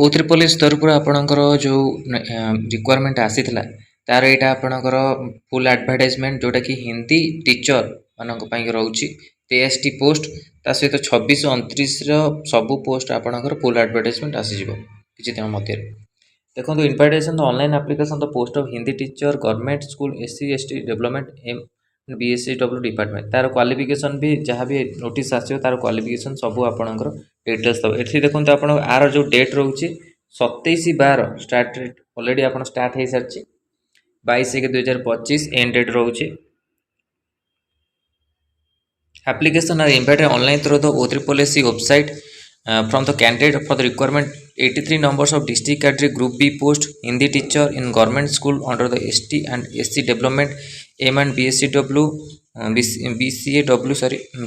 ଓ triple S ତରଫରୁ ଆପଣଙ୍କର ଯେଉଁ ରିକ୍ୱାରମେଣ୍ଟ ଆସିଥିଲା ତାର ଏଇଟା ଆପଣଙ୍କର ଫୁଲ୍ ଆଡ଼ଭର୍ଟାଇଜମେଣ୍ଟ ଯେଉଁଟାକି ହିନ୍ଦୀ ଟିଚର ମାନଙ୍କ ପାଇଁ ରହୁଛି 63 ପୋଷ୍ଟ ତା ସହିତ 26-29ର ସବୁ ପୋଷ୍ଟ ଆପଣଙ୍କର ଫୁଲ୍ ଆଡ଼ଭର୍ଟାଇଜମେଣ୍ଟ ଆସିଯିବ କିଛି ଦିନ ମଧ୍ୟରେ। ଦେଖନ୍ତୁ invitation the online application the post of Hindi teacher government school SC/ST development BSCW department ତାର କ୍ୱାଲିଫିକେସନ୍ ବି ଯାହା ବି ନୋଟିସ୍ ଆସିବ ତାର କ୍ୱାଲିଫିକେସନ୍ ସବୁ ଆପଣଙ୍କର ଡିଟେଲ୍ସ ଦେବ। ଏଠି ଦେଖନ୍ତୁ ଆପଣ ଆର ଯେଉଁ ଡେଟ୍ ରହୁଛି 27/12 ଷ୍ଟାର୍ଟ ଡେଟ୍ ଅଲରେଡ଼ି ଆପଣ ଷ୍ଟାର୍ଟ ହେଇସାରିଛି 22/1/2025 ଏଣ୍ଡ ଡେଟ୍ ରହୁଛି। Application are invited online through the OSSC website from the candidate for the requirement 83 numbers of district category group B post Hindi teacher in government school under the ST and SC development M and BCAW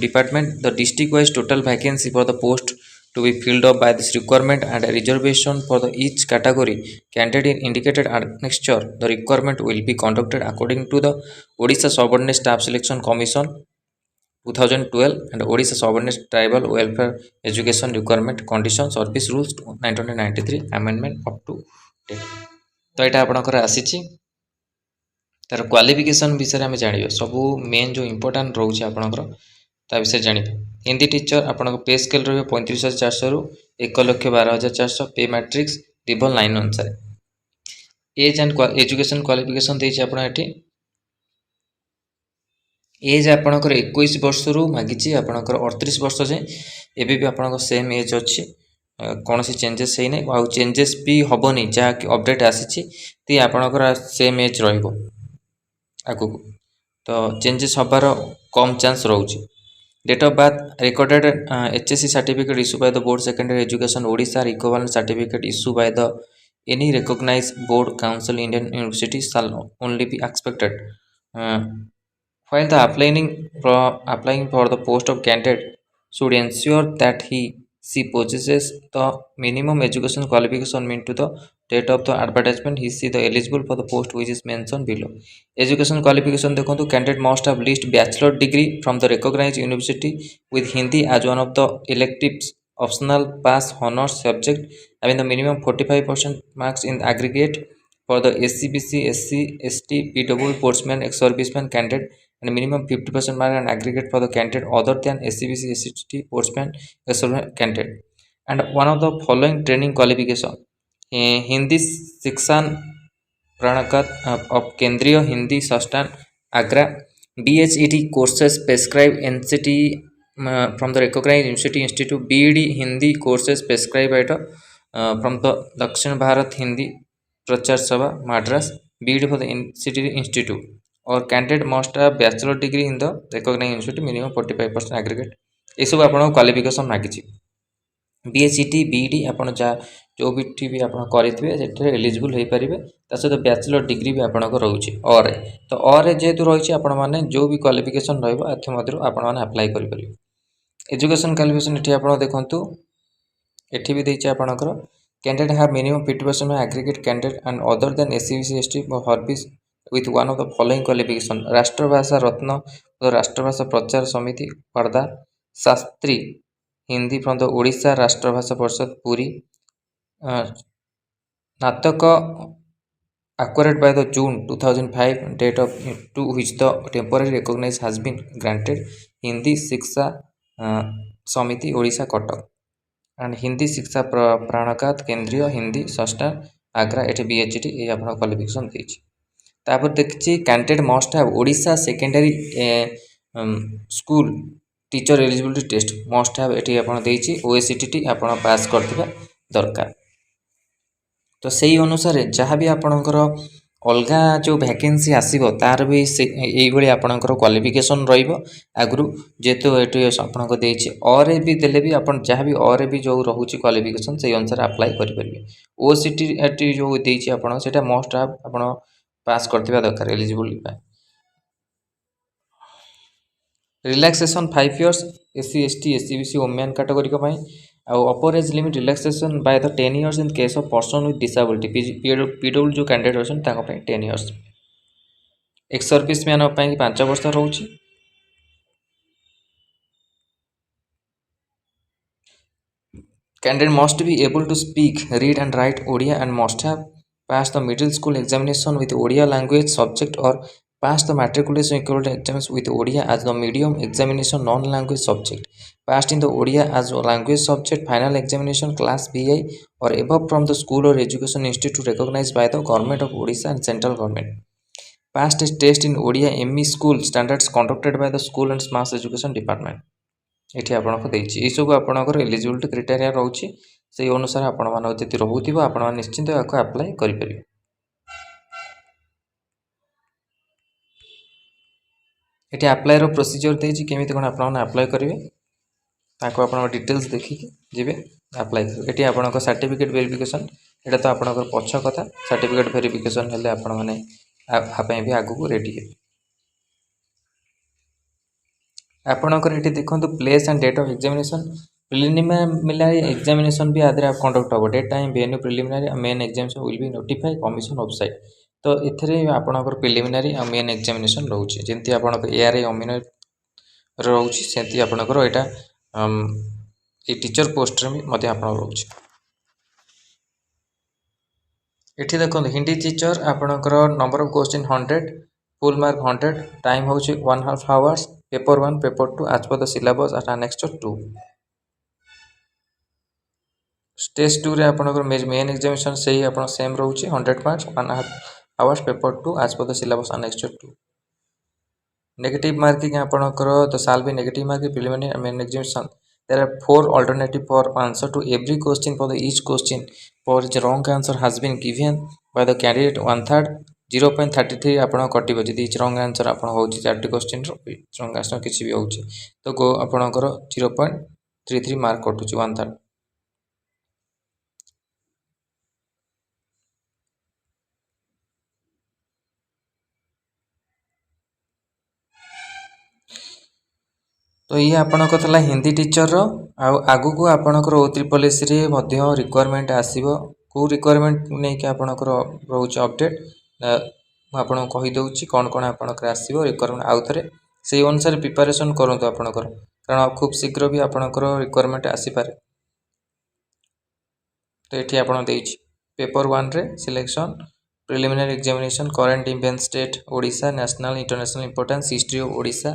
department. The district wise total vacancy for the post to be filled up by this requirement and a reservation for the each category candidate indicated annexure. The requirement will be conducted according to the Odisha Subordinate Staff Selection Commission 2012 and Odisha Subordinate Tribal Welfare Education Requirement Condition Service Rules 1993 Amendment up to date। तो यहाँ आपंकर आसी तार qualification विषय में जानिए सब main जो इंपोर्टाट रोचे आपंकर ता विषय जानिए। हिंदी टीचर आपन पे स्केल रही 35,400 रु 1,12,400 पे मैट्रिक्स डिबल 9 अनुसार एज एंड एजुकेशन क्वालिफिकेशन देती आपड़ी एज आपणकर 21 वर्ष रु मागिची आपणकर 38 वर्ष जाए एबी भी आपणकर सेम एज अच्छी कौन सी चेंजेस है नहीं आउ चेंजेस भी हेनी जहाँ कि अपडेट आसी आपणकर सेम एज रगू तो चेंजेस हबार कम चांस रोचे। Date of birth recorded HSC certificate issue by the board secondary education Odisha equivalent certificate issue by the any recognised board council Indian university shall only be expected while the applying for the post of candidate should ensure that she possesses the minimum education qualification meant to the date of the advertisement he the eligible for the post which is mentioned below। Education qualification देखो candidate must have least bachelor degree from the recognized university with Hindi as one of the electives optional pass honors subject having the minimum 45% marks in aggregate for the SC/BC SC ST PW sportsman ex-serviceman candidate and minimum 50% mark and aggregate for the candidate other than SC/BC ST sportsman ex-serviceman candidate and one of the following training qualification Hindi शिक्षण प्रणकात of केंद्रीय हिंदी संस्थान Agra BHED courses prescribed NCT from the recognized university institute BED Hindi courses prescribed by from the Dakshin Bharat Hindi Prachar Sabha Madras BED for the NCT institute or candidate must have bachelor degree in the recognized university minimum 45% aggregate ये सब आपन qualification मागिची BHED BED आपन जा जो भी आप करेंगे से एलिजिबल हो पारे ता सहित बैचलर डिग्री भी आपको रोचे और तो और जेहेतु रही आपण मैंने जो भी क्वालिफिकेशन रही आप्लाय करेंगे। एजुकेशन क्वालिफिकेशन ये आप देखु ये भी देती आपंकर candidate have minimum 50% aggregate candidate and other than SC/BC ST service with one of the following qualification राष्ट्रभाषा रत्न राष्ट्रभाषा प्रचार समिति वर्धा शास्त्री हिंदी फ्रॉम द ओडिशा राष्ट्रभाषा परिषद पुरी नाटक acquired by the June 2005 date of to which the temporary recognized has been granted Hindi शिक्षा समिति Odisha Cuttack and Hindi शिक्षा प्राणकात केंद्रीय हिंदी संस्थान आग्रा ये BHED ये आप क्वालिफिकेशन देती तापर देखिए candidate must have Odisha secondary school teacher eligibility test must have ये आप OSCT आप पास करथिबा दरकार। तो सही अनुसार जहाँ भी आपणकर अलग जो वैकेंसी आसो तार भी ये आपणकर क्वालिफिकेशन रगु जेहेतु ये आपको देती और भी देले भी आप जहाँ भी और भी जो रोचे क्वालिफिकेशन से अनुसार अप्लाई करेंगे। OSCT जो देती आपटा मस्ट हाव आप पास करथिबा दरकार eligible. Relaxation 5 years SC ST SC/BC women category upper age limit relaxation by the 10 years in case of person with disability PW जो कैंडिडेट अच्छे 10 years एक्स सर्विस मैन 5 वर्ष रोचे। Candidate must be able to speak, read and write Odia and must have passed the middle school examination with Odia language subject or passed the matriculation equivalent exams with Odia as the medium examination non-language subject. Passed in the Odia as a language subject final examination class BI or above from the school or education institute recognized by the government of Odisha and central government. Passed a test in Odia ME school standards conducted by the school and mass education department. ଏଠି ଆପଣଙ୍କୁ ଦେଇଛି ଏଇସବୁ ଆପଣଙ୍କର eligibility criteria ରହୁଛି ସେଇ ଅନୁସାରେ ଆପଣମାନଙ୍କ ଯଦି ରହୁଥିବ ଆପଣମାନେ ନିଶ୍ଚିନ୍ତ ଏହାକୁ ଆପ୍ଲାଏ କରିପାରିବେ। ଏଠି ଆପ୍ଲାଏର ପ୍ରୋସିଜିଓର ଦେଇଛି କେମିତି କ'ଣ ଆପଣମାନେ ଆପ୍ଲାଏ କରିବେ ତାକୁ ଆପଣଙ୍କ ଡିଟେଲ୍ସ ଦେଖିକି ଯିବେ ଆପ୍ଲାଏ କରିବେ। ଏଠି ଆପଣଙ୍କ ସାର୍ଟିଫିକେଟ୍ ଭେରିଫିକେସନ୍ ଏଇଟା ତ ଆପଣଙ୍କର ପଛ କଥା ସାର୍ଟିଫିକେଟ୍ ଭେରିଫିକେସନ୍ ହେଲେ ଆପଣମାନେ ଆ ପାଇଁ ବି ଆଗକୁ ରେଡ଼ି ହେବେ। ଆପଣଙ୍କର ଏଠି ଦେଖନ୍ତୁ place and date of examination preliminary examination ବି ଆଦେହରେ କଣ୍ଡକ୍ଟ ହେବ date time venue preliminary main examination will be notify commission website. ତ ଏଥିରେ ଆପଣଙ୍କର ପ୍ରିଲିମିନାରୀ ଆଉ ମେନ୍ ଏକ୍ଜାମିନେସନ୍ ରହୁଛି ଯେମିତି ଆପଣଙ୍କ ARI ଅମିନ ରହୁଛି ସେମିତି ଆପଣଙ୍କର ଏଇଟା ଏ ଟିଚର ପୋଷ୍ଟରେ ବି ମଧ୍ୟ ଆପଣଙ୍କର ରହୁଛି। ଏଠି ଦେଖନ୍ତୁ ହିନ୍ଦୀ ଟିଚର ଆପଣଙ୍କର number of question 100 full mark 100 time होची 1.5 hours paper 1 paper 2 as per the syllabus at annexure 2 stage 2 रे आपनकर मेन एग्जामिनेशन सही आपन same रहउची 100 marks 1.5 hours paper 2 as per the syllabus annexure 2 negative marking आपनकर the shall be negative marking preliminary and main examination there are 4 alternative for answer to every question for the each question for the wrong answer has been given by the candidate 1/3 0.33 ଆପଣ କଟିବ ଯଦି ରଙ୍ଗ answer ଆପଣ ହେଉଛି 4ଟି କ୍ୱେଶ୍ଚିନ୍ର ରଙ୍ଗ answer କିଛି ବି ହେଉଛି ତ ଆପଣଙ୍କର 0.33 ମାର୍କ କଟୁଛି 1/3। तो ये आपणकर था हिंदी टीचर आगु आपणकर O3 ମଧ୍ୟ रिक्वायरमेंट आसीबो को रिक्वायरमेंट नहीं कि आपणकर रोच अपडेट आपन कहि दउची कोन कोन आपणकर आसीबो रिक्वायरमेंट आउ थरे सेही अनुसार प्रिपरेशन करंतु आपणकर कारण खूब शीघ्र भी आपणकर रिक्वायरमेंट आसी पारे। तो एठी आपन देइची पेपर 1 रे selection preliminary examination current event state Odisha national international importance history of Odisha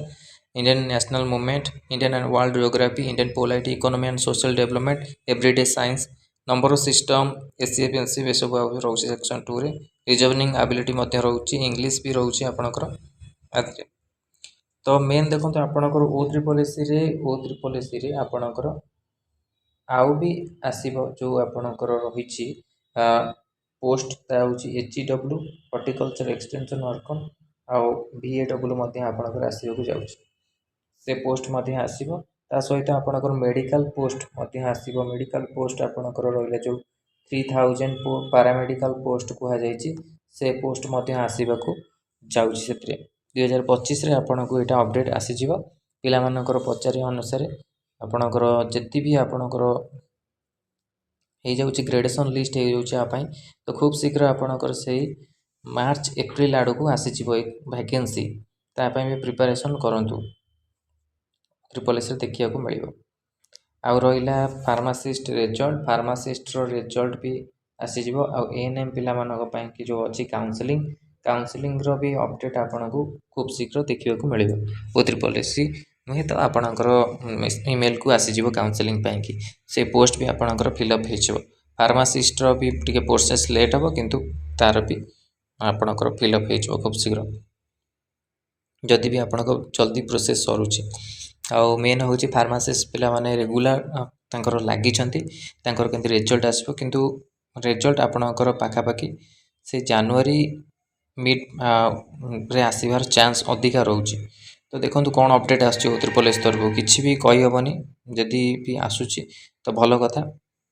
Indian national movement Indian and world geography Indian polity economy and social development everyday science number of system एससीएफएनसी ये सब रोचे सेक्शन 2 रे reasoning ability मध्य रोचे English भी रोचे आपनकर आदि। तो मेन देखंतु आपनकर O3 रे आपनकर आउ भी आसीबो जो आपनकर रहिछि पोस्ट ता होछि HEW हॉर्टिकल्चर एक्सटेंशन वर्कर आउ VAW मध्य आपनकर आसीबो जाउछि से पोस्ट मध्य आसीबो ता सहित आपनकर मेडिकल पोस्ट मध्य आसीबो मेडिकल पोस्ट आपनकर रहिला जो 3000 पैरामेडिकल पोस्ट कुहा जाइछि से पोस्ट मध्य आसीबाकू जाउछि सेत्रे 2025 रे आपनको एटा अपडेट आसी जिवो पिला मानकर पचारि अनुसार आपनकर जति भी आपनकर हे जाउछि ग्रेडेशन लिस्ट हे जाउछि आ तो खूब शीघ्र आपनकर से मार्च एप्रिल आड़ को आसी जिवो एक वैकेंसी ता भी प्रिपरेशन करंतु ट्रिपल एस देखिया को मिलिबो। आउ रहिला फार्मासिस्ट रिजल्ट भी आसी जिवो आ एएनएम पिला मानक पई कि जो अछि काउंसलिंग रो भी अपडेट आपनको खूब शीघ्र देखिया को मिलिबो। ओ ट्रिपल एस नुहे तो आपणकर ईमेल को आसी जिवो काउंसलिंग पई कि से पोस्ट भी आपणकर फिलअप हे जिवो फार्मासिस्ट रो भी टिके प्रोसेस लेट हबो किंतु तार भी आपणकर फिलअप हे जिवो खूब शीघ्र जदि भी आपणको जल्दी प्रोसेस सरुछि। आउ मेन होछि फार्मासिस्ट पिला माने रेगुलर तांकर लागि छंती तांकर केंति रिजल्ट आसबो किंतु रिजल्ट आपणकर पाखा पाखी से जनवरी मिड रे आसीबार चांस अधिका रहउछि। तो देखंतु कोन अपडेट आछी O3 तरफ किछि भी कहि हबनी जदि भी आसुछि तो भलो कथा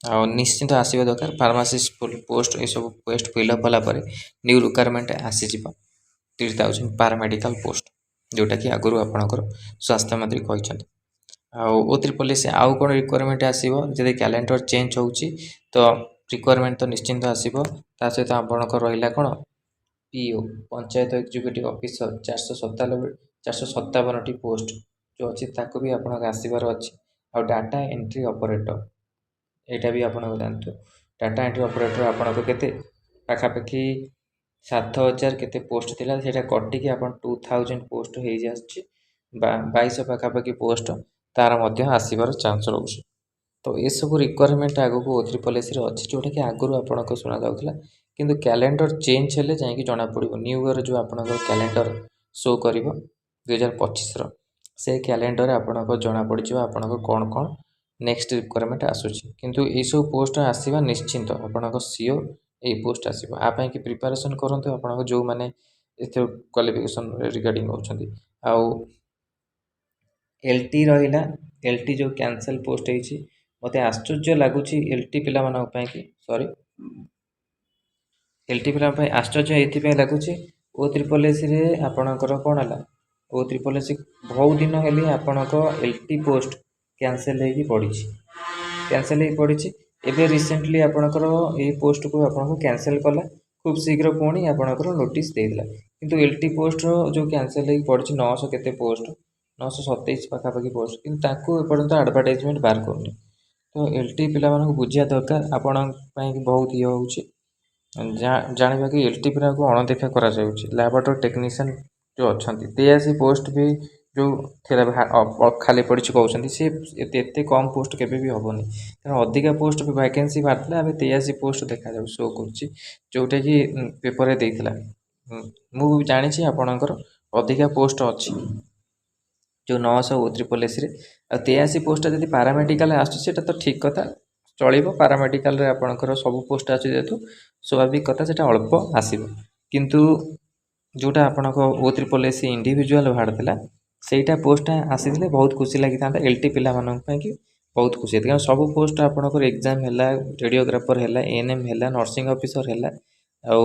आ निश्चित आसीबा दरकार फार्मासिस्ट पोस्ट ए सब पोस्ट फिलअप होला परे न्यू रिक्वायरमेंट आसी जिवो 3000 पैरामेडिकल पोस्ट जोटा कि आगुरु आपणकर स्वास्थ्य मंत्री कहिसथि। O3 से आउ कोन रिक्वायरमेंट आसीबो जदि कैलेंडर चेंज होउछि तो रिक्वायरमेंट तो निश्चित आसीबो ता सहित आपणकर रहिला कोन पीओ पंचायत एग्जीक्यूटिव ऑफिसर 457 टी पोस्ट जो अछि ताको भी आपन आसीबार अछि आ डाटा एंट्री ऑपरेटर ଏଇଟା ବି ଆପଣଙ୍କୁ ଜାଣିଛୁ। ଡାଟା ଏଣ୍ଟ୍ରି ଅପରେଟର ଆପଣଙ୍କୁ କେତେ ପାଖାପାଖି 7,000 କେତେ ପୋଷ୍ଟ ଥିଲା, ସେଇଟା କଟିକି ଆପଣ 2,000 ପୋଷ୍ଟ ହେଇଯାଇ ଆସୁଛି, ବା 2200 ପାଖାପାଖି ପୋଷ୍ଟ ତାର ମଧ୍ୟ ଆସିବାର ଚାନ୍ସ ରହୁଛି। ତ ଏସବୁ ରିକ୍ୱାରମେଣ୍ଟ ଆଗକୁ O3 ଅଛି, ଯେଉଁଟାକି ଆଗରୁ ଆପଣଙ୍କୁ ଶୁଣାଯାଉଥିଲା, କିନ୍ତୁ କ୍ୟାଲେଣ୍ଡର ଚେଞ୍ଜ ହେଲେ ଯାଇକି ଜଣାପଡ଼ିବ। ନ୍ୟୁ ଇୟର ଯେଉଁ ଆପଣଙ୍କର କ୍ୟାଲେଣ୍ଡର ଶୋ କରିବ 2025ର, ସେ କ୍ୟାଲେଣ୍ଡରରେ ଆପଣଙ୍କ ଜଣାପଡ଼ିଯିବ ଆପଣଙ୍କ କ'ଣ କ'ଣ ନେକ୍ସଟ ରିକ୍ୱାରମେଣ୍ଟ ଆସୁଛି। କିନ୍ତୁ ଏଇସବୁ ପୋଷ୍ଟ ଆସିବା ନିଶ୍ଚିନ୍ତ, ଆପଣଙ୍କ ସିଓର ଏଇ ପୋଷ୍ଟ ଆସିବ। ଆ ପାଇଁକି ପ୍ରିପାରେସନ୍ କରନ୍ତୁ ଆପଣଙ୍କ ଯେଉଁମାନେ ଏଥିରେ କ୍ୱାଲିଫିକେସନ୍ ରିଗାର୍ଡ଼ିଂ ହେଉଛନ୍ତି। ଆଉ LT ରହିଲା, LT ଯେଉଁ କ୍ୟାନସଲ୍ ପୋଷ୍ଟ ହେଇଛି, ମୋତେ ଆଶ୍ଚର୍ଯ୍ୟ ଲାଗୁଛି LT ପିଲାମାନଙ୍କ ପାଇଁକି, LT ପିଲାଙ୍କ ପାଇଁ ଆଶ୍ଚର୍ଯ୍ୟ ଏଇଥିପାଇଁ ଲାଗୁଛି, O3 ଆପଣଙ୍କର କ'ଣ ହେଲା, O3 ବହୁତ ଦିନ ହେଲେ ଆପଣଙ୍କ LT ପୋଷ୍ଟ କ୍ୟାନସଲ୍ ହେଇକି ପଡ଼ିଛି। ଏବେ ରିସେଣ୍ଟଲି ଆପଣଙ୍କର ଏଇ ପୋଷ୍ଟକୁ ଆପଣଙ୍କୁ କ୍ୟାନସଲ୍ କଲା, ଖୁବ୍ ଶୀଘ୍ର ପୁଣି ଆପଣଙ୍କର ନୋଟିସ୍ ଦେଇଥିଲା। କିନ୍ତୁ LT ପୋଷ୍ଟର ଯେଉଁ କ୍ୟାନସଲ୍ ହେଇକି ପଡ଼ିଛି 900 କେତେ ପୋଷ୍ଟ, 927 ପାଖାପାଖି ପୋଷ୍ଟ, କିନ୍ତୁ ତାକୁ ଏପର୍ଯ୍ୟନ୍ତ ଆଡ଼ଭର୍ଟାଇଜମେଣ୍ଟ ବାହାର କରୁନି। ତ LT ପିଲାମାନଙ୍କୁ ବୁଝିବା ଦରକାର, ଆପଣଙ୍କ ପାଇଁକି ବହୁତ ଇଏ ହେଉଛି। ଜାଣିବା କି LT ପିଲାଙ୍କୁ ଅଣଦେଖା କରାଯାଉଛି। ଲାବରେଟୋରୀ ଟେକ୍ନିସିଆନ୍ ଯେଉଁ ଅଛନ୍ତି 83 ପୋଷ୍ଟ ବି ଯେଉଁ ଥିଲା ଖାଲି ପଡ଼ିଛି କହୁଛନ୍ତି, ସେ ଏତେ କମ୍ ପୋଷ୍ଟ କେବେ ବି ହେବନି, କାରଣ ଅଧିକା ପୋଷ୍ଟ ଭ୍ୟାକେନ୍ସି ବାହାରିଥିଲା। ଏବେ 83 ପୋଷ୍ଟ ଦେଖାଯାଉଛି, ଶୋ କରୁଛି, ଯେଉଁଟାକି ପେପରରେ ଦେଇଥିଲା। ମୁଁ ଜାଣିଛି ଆପଣଙ୍କର ଅଧିକା ପୋଷ୍ଟ ଅଛି ଯେଉଁ 900 O3 ଆଉ 83 ପୋଷ୍ଟଟା ଯଦି ପାରାମେଡ଼ିକାଲ ଆସୁଛି ସେଇଟା ତ ଠିକ୍ କଥା, ଚଳିବ। ପାରାମେଡ଼ିକାଲରେ ଆପଣଙ୍କର ସବୁ ପୋଷ୍ଟ ଅଛି ଯେହେତୁ ସ୍ୱାଭାବିକ କଥା, ସେଇଟା ଅଳ୍ପ ଆସିବ। କିନ୍ତୁ ଯେଉଁଟା ଆପଣଙ୍କ O3 ଇଣ୍ଡିଭିଜୁଆଲ୍ ବାହାରିଥିଲା, ସେଇଟା ପୋଷ୍ଟଟା ଆସିଥିଲେ ବହୁତ ଖୁସି ଲାଗିଥାନ୍ତା। LT ପିଲାମାନଙ୍କ ପାଇଁକି ବହୁତ ଖୁସି ହେଇଥିଲା, କାରଣ ସବୁ ପୋଷ୍ଟ ଆପଣଙ୍କର ଏକ୍ଜାମ୍ ହେଲା, ରେଡ଼ିଓଗ୍ରାଫର ହେଲା, ANM ହେଲା, ନର୍ସିଂ ଅଫିସର ହେଲା। ଆଉ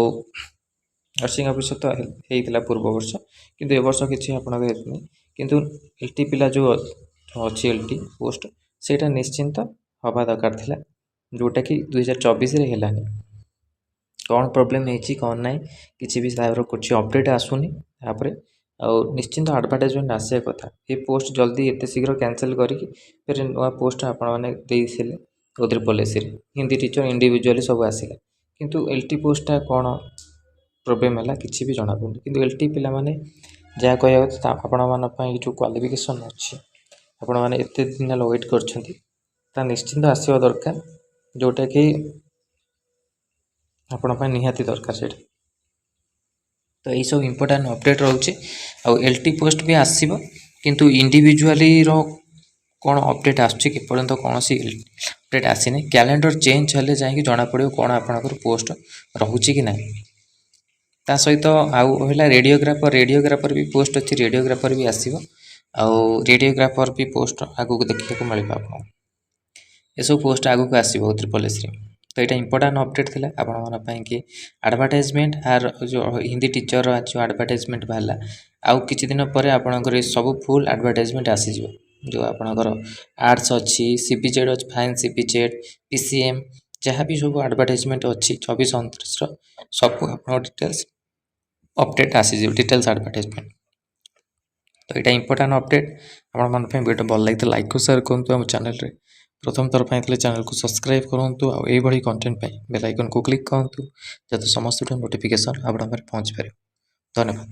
ନର୍ସିଂ ଅଫିସର ତ ହେଇଥିଲା ପୂର୍ବ ବର୍ଷ, କିନ୍ତୁ ଏ ବର୍ଷ କିଛି ଆପଣଙ୍କ ହେଇନି। କିନ୍ତୁ LT ପିଲା ଯେଉଁ ଅଛି LT ପୋଷ୍ଟ, ସେଇଟା ନିଶ୍ଚିନ୍ତ ହେବା ଦରକାର ଥିଲା, ଯେଉଁଟାକି 2024ରେ ହେଲାନି। କ'ଣ ପ୍ରୋବ୍ଲେମ୍ ହେଇଛି କ'ଣ ନାହିଁ କିଛି ବି ତାର କିଛି ଅପଡ଼େଟ୍ ଆସୁନି ତାପରେ। ଆଉ ନିଶ୍ଚିନ୍ତ ଆଡ଼ଭର୍ଟାଇଜମେଣ୍ଟ ଆସିବା କଥା। ଏ ପୋଷ୍ଟ ଜଲ୍ଦି ଏତେ ଶୀଘ୍ର କ୍ୟାନସଲ୍ କରିକି ଫେର ନୂଆ ପୋଷ୍ଟ ଆପଣମାନେ ଦେଇଥିଲେ O3 ହିନ୍ଦୀ ଟିଚର ଇଣ୍ଡିଭିଜୁଆଲି ସବୁ ଆସିଲା, କିନ୍ତୁ LT ପୋଷ୍ଟଟା କ'ଣ ପ୍ରୋବ୍ଲେମ୍ ହେଲା କିଛି ବି ଜଣାପଡ଼ୁନି। କିନ୍ତୁ LT ପିଲାମାନେ ଯାହା କହିବା କଥା, ଆପଣମାନଙ୍କ ପାଇଁ ଯେଉଁ କ୍ୱାଲିଫିକେସନ୍ ଅଛି, ଆପଣମାନେ ଏତେ ଦିନ ହେଲା ୱେଟ୍ କରିଛନ୍ତି, ତା ନିଶ୍ଚିନ୍ତ ଆସିବା ଦରକାର, ଯେଉଁଟାକି ଆପଣ ପାଇଁ ନିହାତି ଦରକାର ସେଇଟା। ତ ଏଇସବୁ ଇମ୍ପୋର୍ଟାଣ୍ଟ ଅପଡ଼େଟ୍ ରହୁଛି। ଆଉ LT ପୋଷ୍ଟ ବି ଆସିବ, କିନ୍ତୁ ଇଣ୍ଡିଭିଜୁଆଲିର କ'ଣ ଅପଡ଼େଟ୍ ଆସୁଛି, ଏପର୍ଯ୍ୟନ୍ତ କୌଣସି ଅପଡ଼େଟ୍ ଆସିନି। କ୍ୟାଲେଣ୍ଡର ଚେଞ୍ଜ ହେଲେ ଯାଇକି ଜଣାପଡ଼ିବ କ'ଣ ଆପଣଙ୍କର ପୋଷ୍ଟ ରହୁଛି କି ନାହିଁ। ତା ସହିତ ଆଉ ହେଲା ରେଡ଼ିଓଗ୍ରାଫର ବି ପୋଷ୍ଟ ଅଛି, ରେଡ଼ିଓଗ୍ରାଫର ବି ଆସିବ। ଆଉ ରେଡ଼ିଓଗ୍ରାଫର ବି ପୋଷ୍ଟ ଆଗକୁ ଦେଖିବାକୁ ମିଳିବ ଆପଣଙ୍କୁ। ଏସବୁ ପୋଷ୍ଟ ଆଗକୁ ଆସିବ O3 ତ ଏଇଟା ଇମ୍ପୋର୍ଟାଣ୍ଟ ଅପଡ଼େଟ୍ ଥିଲା ଆପଣମାନଙ୍କ ପାଇଁକି। ଆଡ଼ଭର୍ଟାଇଜମେଣ୍ଟ ଆର୍ ଯେଉଁ ହିନ୍ଦୀ ଟିଚର ଯେଉଁ ଆଡ଼ଭର୍ଟାଇଜମେଣ୍ଟ ବାହାରିଲା, ଆଉ କିଛି ଦିନ ପରେ ଆପଣଙ୍କର ଏ ସବୁ ଫୁଲ୍ ଆଡ଼ଭର୍ଟାଇଜମେଣ୍ଟ ଆସିଯିବ। ଯେଉଁ ଆପଣଙ୍କର ଆର୍ଟ୍ସ ଅଛି, CBZ ଅଛି, ଫାଇନ୍ CBZ, PCM, ଯାହା ବି ସବୁ ଆଡ଼ଭର୍ଟାଇଜମେଣ୍ଟ ଅଛି 24-29ର ସବୁ ଆପଣଙ୍କ ଡିଟେଲ୍ସ ଅପଡ଼େଟ୍ ଆସିଯିବ, ଡିଟେଲ୍ସ ଆଡ଼ଭର୍ଟାଇଜମେଣ୍ଟ। ତ ଏଇଟା ଇମ୍ପୋର୍ଟାଣ୍ଟ ଅପଡ଼େଟ୍। ଆପଣମାନଙ୍କ ପାଇଁ ଭିଡ଼ିଓ ଭଲ ଲାଗିଥିଲେ ଲାଇକ୍ ଓ ସେୟାର କରନ୍ତୁ। ଆମ ଚ୍ୟାନେଲରେ ପ୍ରଥମ ଥର ପାଇଁ ଥିଲେ ଚ୍ୟାନେଲକୁ ସବସ୍କ୍ରାଇବ୍ କରନ୍ତୁ। ଆଉ ଏଇଭଳି କଣ୍ଟେଣ୍ଟ ପାଇଁ ବେଲ୍ ଆଇକନ୍କୁ କ୍ଲିକ୍ କରନ୍ତୁ, ଯାতে ସମସ୍ତଙ୍କ ନୋଟିଫିକେସନ୍ ଆପଣଙ୍କ ପାଖରେ ପହଞ୍ଚିପାରିବ। ଧନ୍ୟବାଦ।